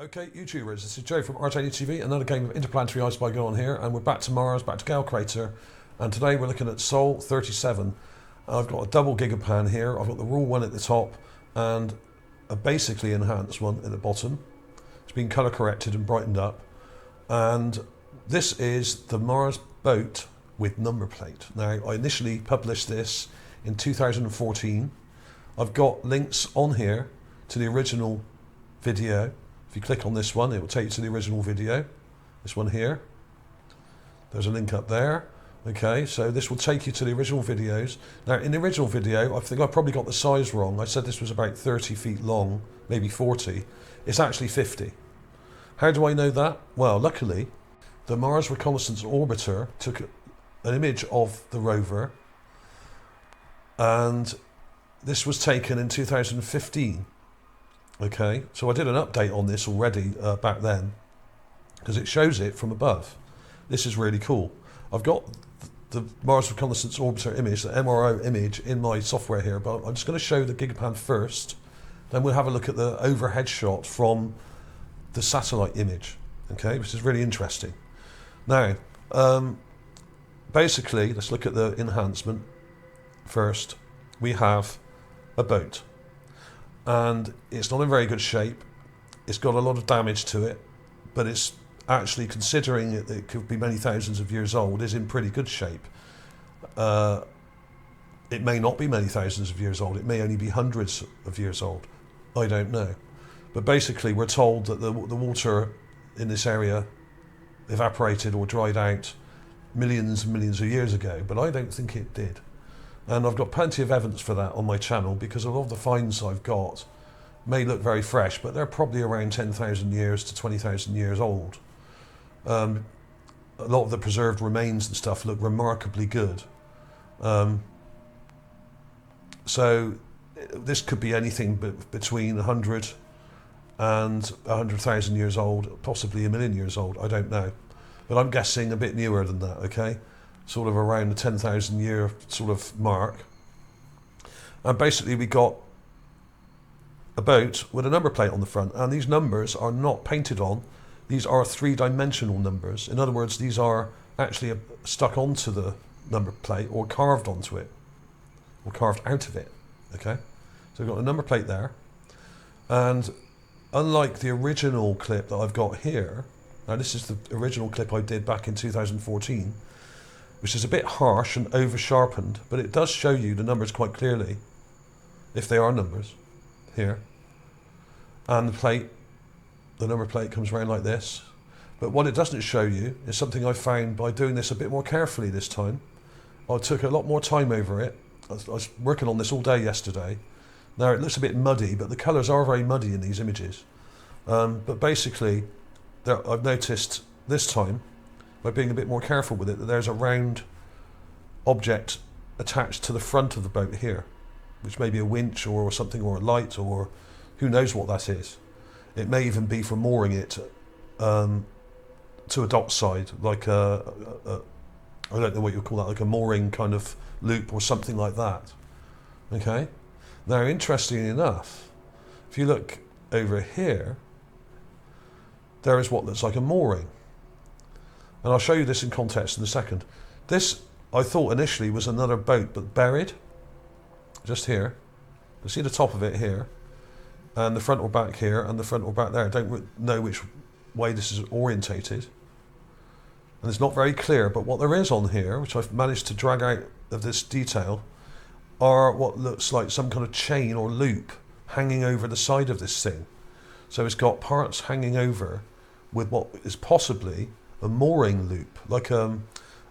Okay, YouTubers, this is Joe from ArtAlienTV, another game of interplanetary I Spy going on here, and we're back to Mars, back to Gale Crater, and today we're looking at Sol 37. I've got a double Gigapan here, I've got the raw one at the top, and a basically enhanced one at the bottom. It's been colour corrected and brightened up, and this is the Mars boat with number plate. Now, I initially published this in 2014. I've got links on here to the original video. If you click on this one, it will take you to the original video. This one here. There's a link up there. Okay, so this will take you to the original videos. Now, in the original video, I think I probably got the size wrong. I said this was about 30 feet long, maybe 40. It's actually 50. How do I know that? Well, luckily, the Mars Reconnaissance Orbiter took an image of the rover, and this was taken in 2015. Okay, so I did an update on this already back then, because it shows it from above. This is really cool. I've got the Mars Reconnaissance Orbiter image, the MRO image, in my software here, but I'm just going to show the Gigapan first, then we'll have a look at the overhead shot from the satellite image, okay, which is really interesting. Now, basically, let's look at the enhancement first. We have a boat, and it's not in very good shape. It's got a lot of damage to it, but it's actually, considering it could be many thousands of years old, is in pretty good shape. It may not be many thousands of years old. It may only be hundreds of years old. I don't know. But basically, we're told that the water in this area evaporated or dried out millions and millions of years ago, but I don't think it did. And I've got plenty of evidence for that on my channel, because a lot of the finds I've got may look very fresh, but they're probably around 10,000 years to 20,000 years old. A lot of the preserved remains and stuff look remarkably good. So this could be anything between 100 and 100,000 years old, possibly a million years old, I don't know. But I'm guessing a bit newer than that, okay? Sort of around the 10,000 year sort of mark. And basically we got a boat with a number plate on the front, and these numbers are not painted on. These are three-dimensional numbers. In other words, these are actually stuck onto the number plate or carved onto it, or carved out of it, okay? So we've got a number plate there, and unlike the original clip that I've got here, now this is the original clip I did back in 2014, which is a bit harsh and over-sharpened, but it does show you the numbers quite clearly, if they are numbers, here. And the number plate comes around like this. But what it doesn't show you is something I found by doing this a bit more carefully this time. I took a lot more time over it. I was working on this all day yesterday. Now it looks a bit muddy, but the colours are very muddy in these images. But basically, I've noticed this time, by being a bit more careful with it, that there's a round object attached to the front of the boat here, which may be a winch or something, or a light, or who knows what that is. It may even be for mooring it to a dock side, like I don't know what you call that, like a mooring kind of loop or something like that. Okay. Now, interestingly enough, if you look over here, there is what looks like a mooring. And I'll show you this in context in a second. This, I thought initially, was another boat, but buried just here. You see the top of it here, and the front or back here, and the front or back there. I don't know which way this is orientated, and it's not very clear, but what there is on here, which I've managed to drag out of this detail, are what looks like some kind of chain or loop hanging over the side of this thing. So it's got parts hanging over with what is possibly a mooring loop, like a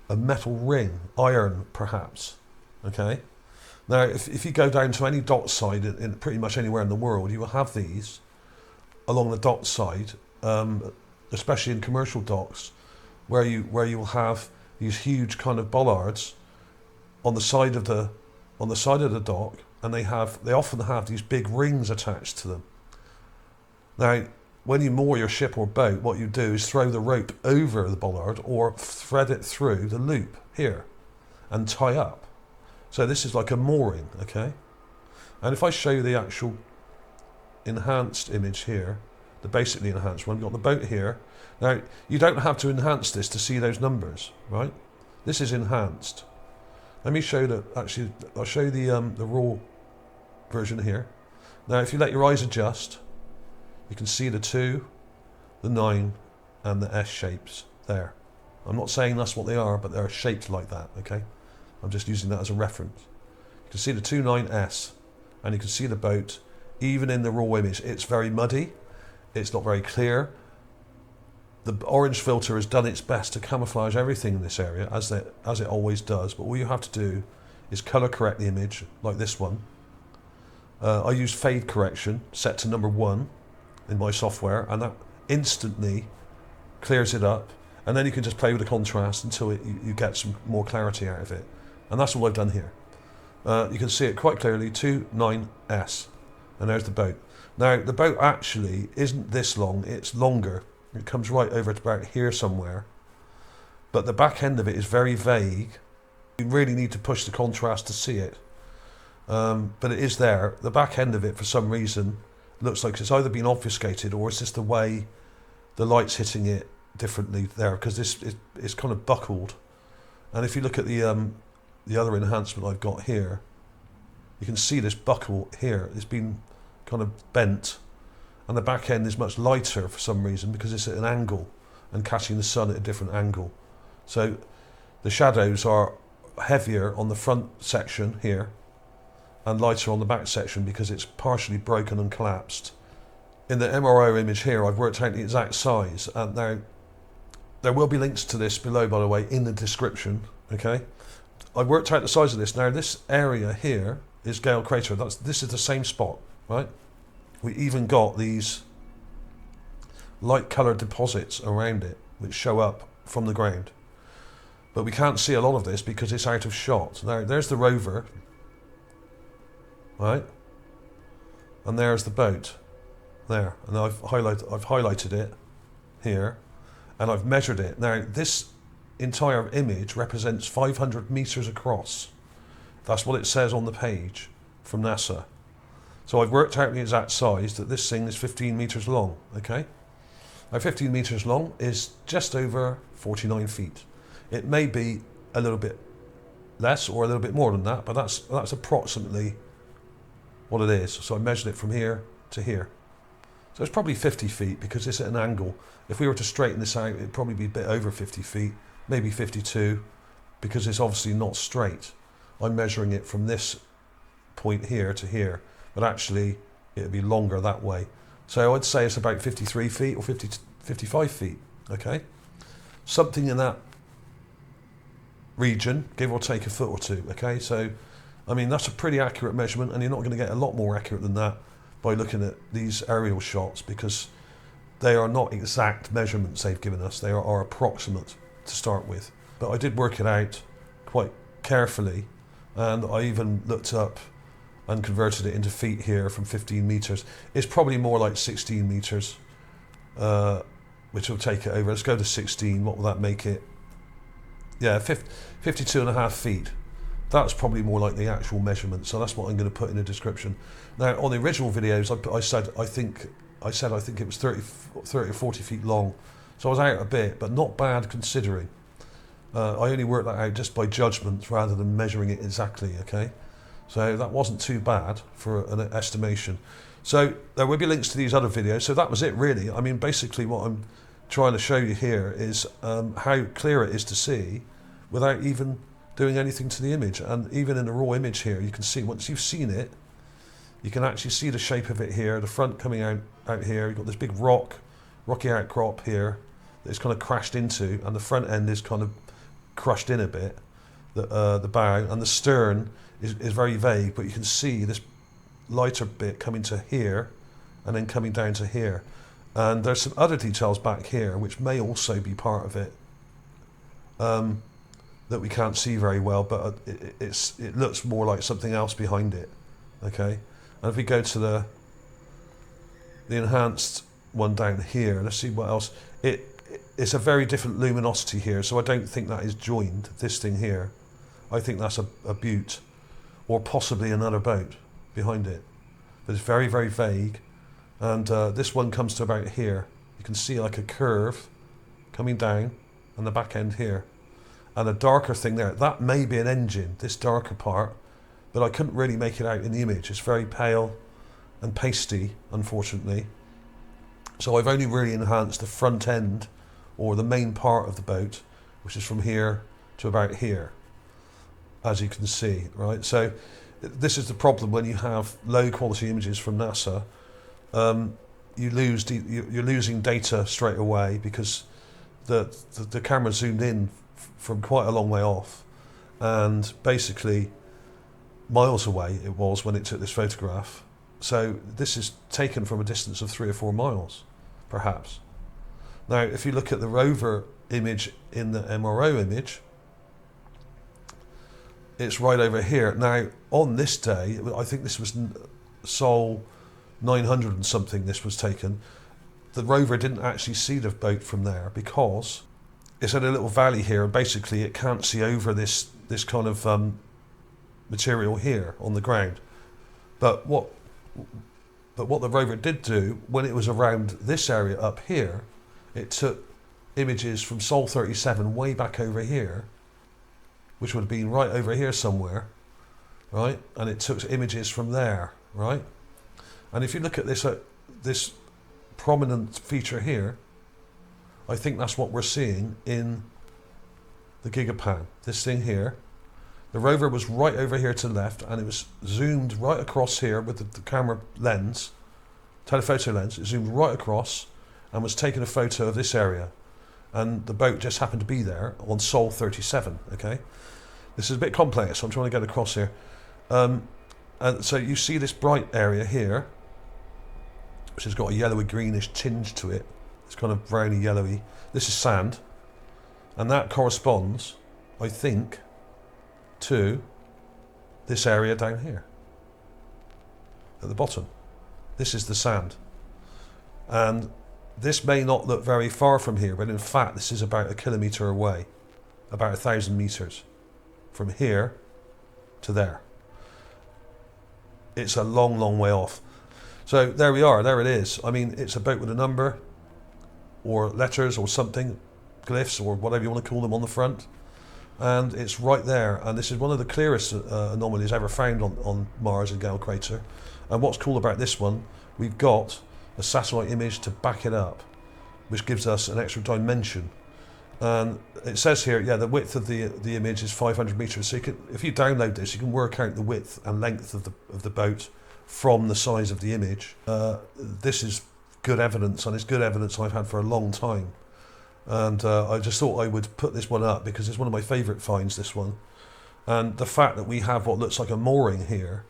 metal ring, iron perhaps, okay? Now, if you go down to any dock side in pretty much anywhere in the world, you will have these along the dock side, especially in commercial docks, where you will have these huge kind of bollards on the side of the dock, and they often have these big rings attached to them. Now, when you moor your ship or boat, what you do is throw the rope over the bollard or thread it through the loop here and tie up. So this is like a mooring, okay? And if I show you the actual enhanced image here, the basically enhanced one. We've got the boat here. Now, you don't have to enhance this to see those numbers, right? This is enhanced. Let me show actually, I'll show the raw version here. Now, if you let your eyes adjust, you can see the 2, the 9, and the S shapes there. I'm not saying that's what they are, but they're shaped like that, okay? I'm just using that as a reference. You can see the 29S, and you can see the boat, even in the raw image. It's very muddy, it's not very clear. The orange filter has done its best to camouflage everything in this area, as it always does, but all you have to do is colour correct the image, like this one. I use fade correction, set to number 1 in my software, and that instantly clears it up, and then you can just play with the contrast until you get some more clarity out of it. And that's all I've done here. You can see it quite clearly, 29S, and there's the boat. Now, the boat actually isn't this long, it's longer. It comes right over to about here somewhere, but the back end of it is very vague. You really need to push the contrast to see it, but it is there. The back end of it, for some reason, looks like it's either been obfuscated or it's just the way the light's hitting it differently there, because this is kind of buckled. And if you look at the other enhancement I've got here, you can see this buckle here. It's been kind of bent, and the back end is much lighter for some reason because it's at an angle and catching the sun at a different angle. So the shadows are heavier on the front section here and lighter on the back section because it's partially broken and collapsed. In the MRO image here, I've worked out the exact size, and now there will be links to this below, by the way, in the description, okay? I've worked out the size of this. Now, this area here is Gale Crater. This is the same spot, right? We even got these light coloured deposits around it, which show up from the ground. But we can't see a lot of this because it's out of shot. Now, there's the Rover, right? And there's the boat, there. And I've highlighted it here, and I've measured it. Now, this entire image represents 500 meters across. That's what it says on the page from NASA. So I've worked out the exact size, that this thing is 15 meters long, okay? Now, 15 meters long is just over 49 feet. It may be a little bit less or a little bit more than that, but that's approximately what it is. So I measured it from here to here. So it's probably 50 feet because it's at an angle. If we were to straighten this out, it'd probably be a bit over 50 feet, maybe 52, because it's obviously not straight. I'm measuring it from this point here to here, but actually it'd be longer that way. So I'd say it's about 53 feet or 55 feet, okay? Something in that region, give or take a foot or two, okay? So, I mean, that's a pretty accurate measurement, and you're not going to get a lot more accurate than that by looking at these aerial shots, because they are not exact measurements they've given us. They are approximate to start with. But I did work it out quite carefully, and I even looked up and converted it into feet here from 15 meters. It's probably more like 16 meters, which will take it over. Let's go to 16. What will that make it? Yeah, 52 and a half feet. That's probably more like the actual measurement. So that's what I'm going to put in the description. Now, on the original videos, I said I think it was 30 or 40 feet long. So I was out a bit, but not bad considering. I only worked that out just by judgment rather than measuring it exactly, okay? So that wasn't too bad for an estimation. So there will be links to these other videos. So that was it, really. I mean, basically what I'm trying to show you here is how clear it is to see without even doing anything to the image. And even in the raw image here, you can see, once you've seen it, you can actually see the shape of it here, the front coming out here. You've got this big rocky outcrop here that it's kind of crashed into, and the front end is kind of crushed in a bit, the bow, and the stern is very vague, but you can see this lighter bit coming to here and then coming down to here. And there's some other details back here which may also be part of it that we can't see very well, but it looks more like something else behind it, okay? And if we go to the enhanced one down here, let's see what else. It's a very different luminosity here, so I don't think that is joined, this thing here. I think that's a butte, or possibly another boat behind it. But it's very, very vague, And this one comes to about here. You can see like a curve coming down and the back end here. And a darker thing there. That may be an engine, this darker part, but I couldn't really make it out in the image. It's very pale and pasty, unfortunately. So I've only really enhanced the front end, or the main part of the boat, which is from here to about here, as you can see, right? So this is the problem when you have low quality images from NASA. You're losing data straight away because the camera zoomed in from quite a long way off, and basically miles away it was when it took this photograph. So this is taken from a distance of 3 or 4 miles, perhaps. Now, if you look at the Rover image in the MRO image, it's right over here. Now, on this day, I think this was Sol 900 and something this was taken. The Rover didn't actually see the boat from there because it's in a little valley here, and basically it can't see over this kind of material here on the ground. But what the Rover did do, when it was around this area up here, it took images from Sol 37 way back over here, which would have been right over here somewhere, right? And it took images from there, right? And if you look at this prominent feature here, I think that's what we're seeing in the Gigapan. This thing here, the Rover was right over here to the left, and it was zoomed right across here with the camera lens, telephoto lens. It zoomed right across and was taking a photo of this area. And the boat just happened to be there on Sol 37, okay? This is a bit complex, so I'm trying to get across here. And so you see this bright area here, which has got a yellowy greenish tinge to it. It's kind of browny yellowy. This is sand, and that corresponds, I think, to this area down here at the bottom. This is the sand, and this may not look very far from here, but in fact this is about 1 kilometre away, about 1,000 meters from here to there. It's a long way off. So there we are, there it is. I mean, it's a boat with a number or letters or something, glyphs or whatever you want to call them on the front, and it's right there. And this is one of the clearest anomalies ever found on Mars in Gale Crater. And what's cool about this one, we've got a satellite image to back it up, which gives us an extra dimension. And it says here, yeah, the width of the image is 500 meters. So you can, if you download this, you can work out the width and length of the boat from the size of the image. This is good evidence, and it's good evidence I've had for a long time. And I just thought I would put this one up because it's one of my favourite finds, this one. And the fact that we have what looks like a mooring here,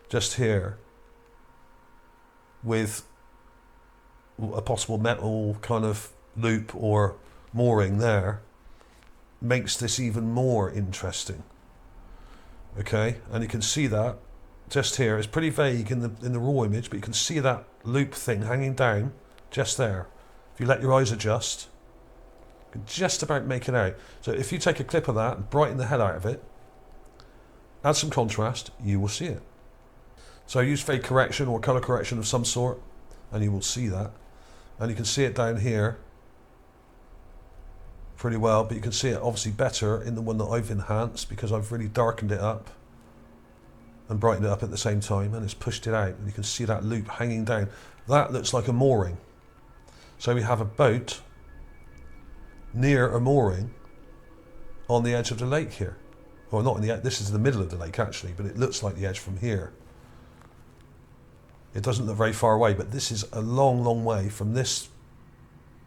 just here, with a possible metal kind of loop or mooring there, makes this even more interesting. Okay, and you can see that just here. It's pretty vague in the raw image, but you can see that loop thing hanging down just there. If you let your eyes adjust, you can just about make it out. So if you take a clip of that and brighten the hell out of it, add some contrast, you will see it. So use fade correction or color correction of some sort, and you will see that. And you can see it down here pretty well, but you can see it obviously better in the one that I've enhanced because I've really darkened it up and brightened it up at the same time, and it's pushed it out, and you can see that loop hanging down. That looks like a mooring. So we have a boat near a mooring on the edge of the lake here. Or not in the edge, this is the middle of the lake actually, but it looks like the edge from here. It doesn't look very far away, but this is a long way from this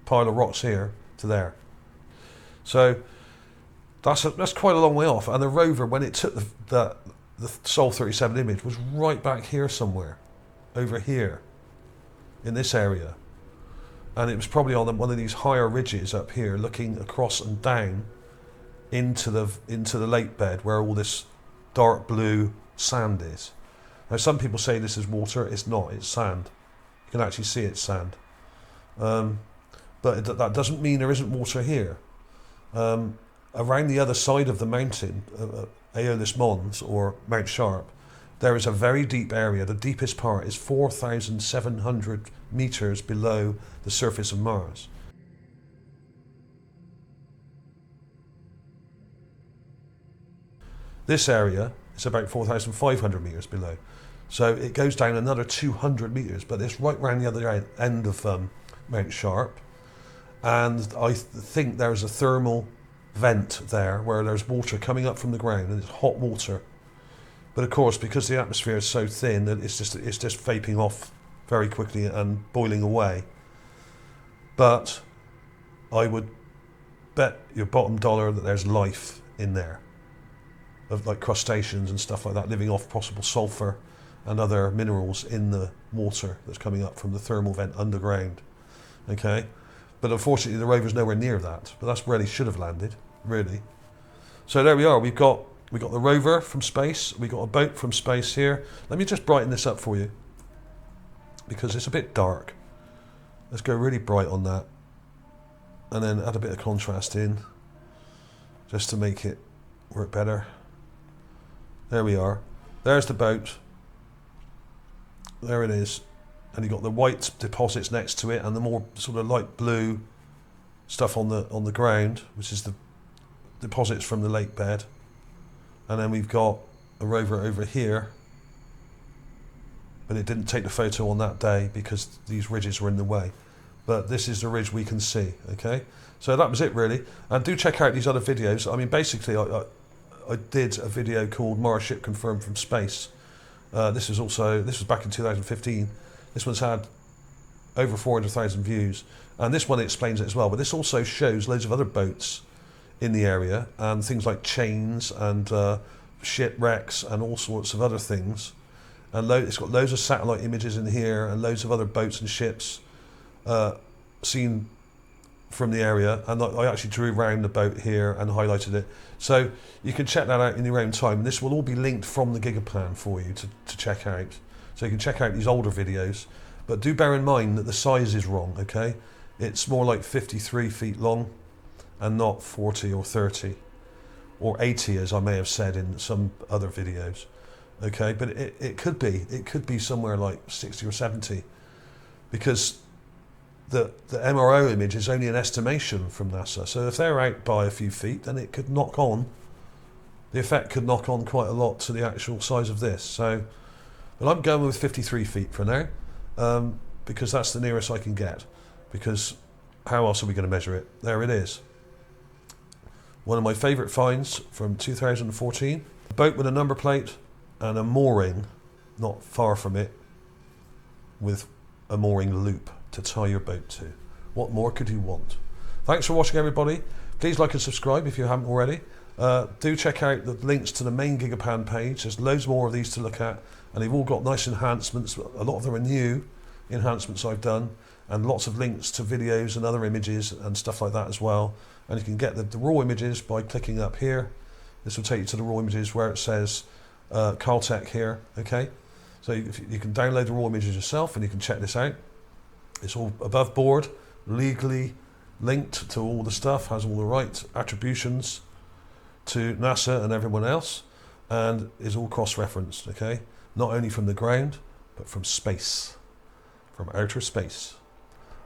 pile of rocks here to there. So that's quite a long way off. And the Rover, when it took the Sol 37 image, was right back here somewhere, over here, in this area. And it was probably on one of these higher ridges up here, looking across and down into the lake bed where all this dark blue sand is. Now some people say this is water. It's not, it's sand. You can actually see it's sand. But that doesn't mean there isn't water here. Around the other side of the mountain, Aeolus Mons or Mount Sharp, there is a very deep area. The deepest part is 4,700 meters below the surface of Mars. This area is about 4,500 meters below. So it goes down another 200 meters, but it's right round the other end of Mount Sharp. And I think there's a thermal vent there where there's water coming up from the ground, and it's hot water. But of course, because the atmosphere is so thin, that it's just vaping off very quickly and boiling away. But I would bet your bottom dollar that there's life in there, of like crustaceans and stuff like that, living off possible sulfur and other minerals in the water that's coming up from the thermal vent underground. Okay, but unfortunately the rover's nowhere near that. But that's where they should have landed, really. So there we are. We got the rover from space. We got a boat from space here. Let me just brighten this up for you, because it's a bit dark. Let's go really bright on that, and then add a bit of contrast in, just to make it work better. There we are. There's the boat. There it is. And you've got the white deposits next to it, and the more sort of light blue stuff on the ground, which is the deposits from the lake bed. And then we've got a rover over here, but it didn't take the photo on that day because these ridges were in the way. But this is the ridge we can see. Okay, so that was it really. And do check out these other videos. I mean, basically, I did a video called Mars Ship Confirmed from Space. This was back in 2015. This one's had over 400,000 views, and this one explains it as well. But this also shows loads of other boats in the area, and things like chains and shipwrecks and all sorts of other things. And it's got loads of satellite images in here, and loads of other boats and ships seen from the area. And I actually drew around the boat here and highlighted it. So you can check that out in your own time. And this will all be linked from the Gigapan for you to check out. So you can check out these older videos. But do bear in mind that the size is wrong, okay? It's more like 53 feet long and not 40 or 30 or 80, as I may have said in some other videos. Okay, but it could be somewhere like 60 or 70, because the MRO image is only an estimation from NASA. So if they're out by a few feet, then it could knock on, the effect could knock on quite a lot to the actual size of this. So, but I'm going with 53 feet for now, because that's the nearest I can get, because how else are we going to measure it? There it is. One of my favourite finds from 2014, a boat with a number plate and a mooring not far from it with a mooring loop to tie your boat to. What more could you want? Thanks for watching, everybody. Please like and subscribe if you haven't already. Do check out the links to the main Gigapan page. There's loads more of these to look at, and they've all got nice enhancements. A lot of them are new enhancements I've done, and lots of links to videos and other images and stuff like that as well. And you can get the raw images by clicking up here. This will take you to the raw images where it says Caltech here, okay? So you can download the raw images yourself, and you can check this out. It's all above board, legally linked to all the stuff, has all the right attributions to NASA and everyone else, and is all cross-referenced, okay? Not only from the ground, but from space, from outer space.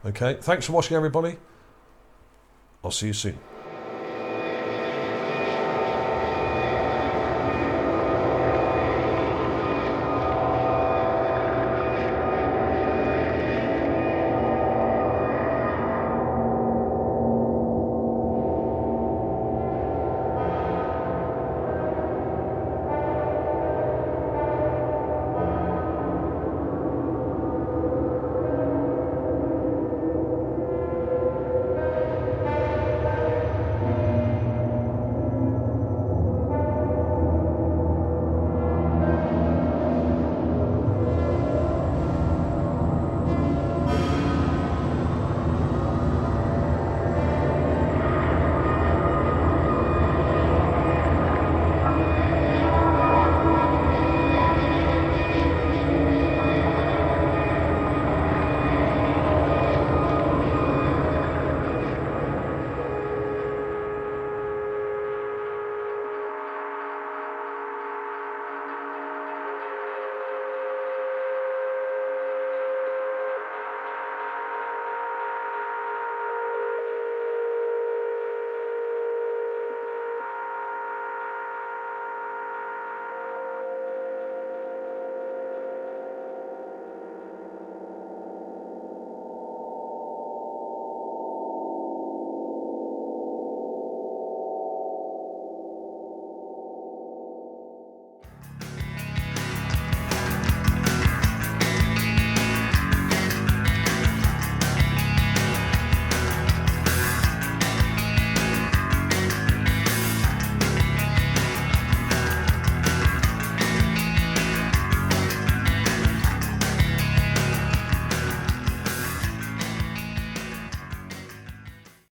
Okay, thanks for watching, everybody. I'll see you soon.